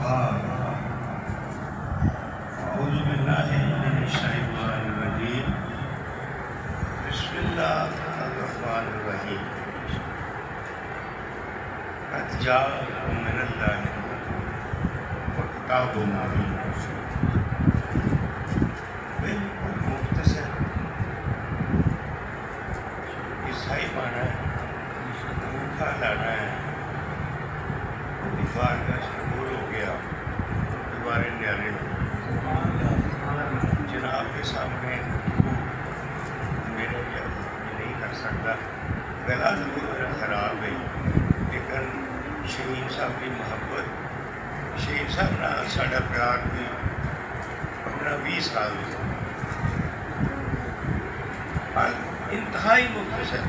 أعوذ بالله من الشيطان الرجيم بسم الله الرحمن الرحيم قد جاءكم من الله وكتاب مبين بالکل مختصر عیسائی مانا ہے انگوٹھا لانا ہے دیوار کا شکول ہو گیا دیواریں نیارے جناب کے سامنے میرے نہیں کر سکتا گلا ضرور میرا خراب ہے لیکن شہین صاحب کی محبت شہین صاحب نہ ساڑھا پیار بھی 15-20 سال انتہائی مختصر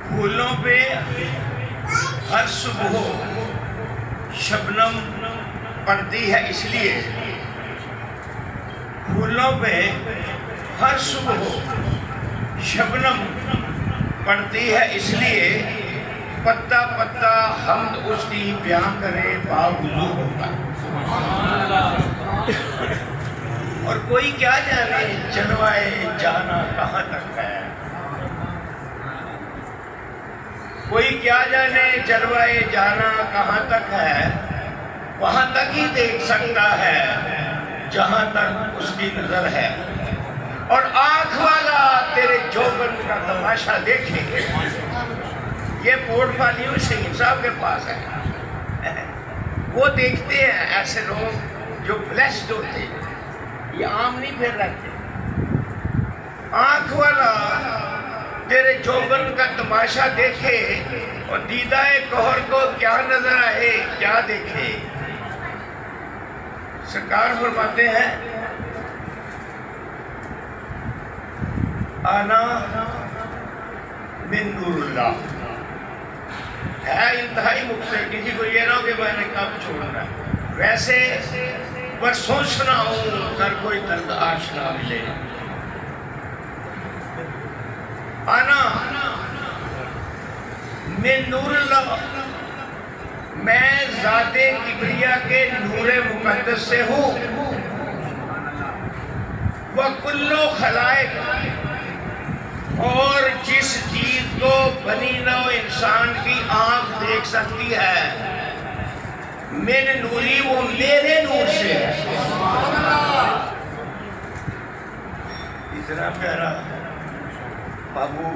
پھولوں پہ ہر صبح شبنم پڑتی ہے اس لیے پھولوں پہ ہر صبح شبنم پڑتی ہے اس لیے پتا پتا حمد اس کی بیاں کرے باوضو ہوتا اور کوئی کیا جانے جلوائے جانا کہاں تک ہے کوئی کیا جانے جلوائے جانا کہاں تک ہے وہاں تک ہی دیکھ سکتا ہے جہاں تک اس کی نظر ہے اور آنکھ والا تیرے جوبن کا تماشا دیکھے یہ پورٹ فالیو شہین صاحب کے پاس ہے وہ دیکھتے ہیں ایسے لوگ جو بلیسڈ ہوتے ہیں یہ عام نہیں پھر رہتے آنکھ والا تیرے جوبن کا تماشا دیکھے اور دیدہ کہر کو کیا نظر آئے کیا دیکھے سرکار فرماتے ہیں آنا من نور اللہ ہے انتہائی مختصر کسی کو یہ نہ ہو کہ میں نے کب چھوڑنا ہے ویسے برسوں سناؤں کر کوئی درد آشنا ملے آنا من نور اللہ میں ذات کبریا کے نور مقدس سے ہوں وَكُلُّ خلائق اور جس چیز کو بنی نو انسان کی آنکھ دیکھ سکتی ہے من نوری وہ میرے نور سے ہے اتنا پیارا بابو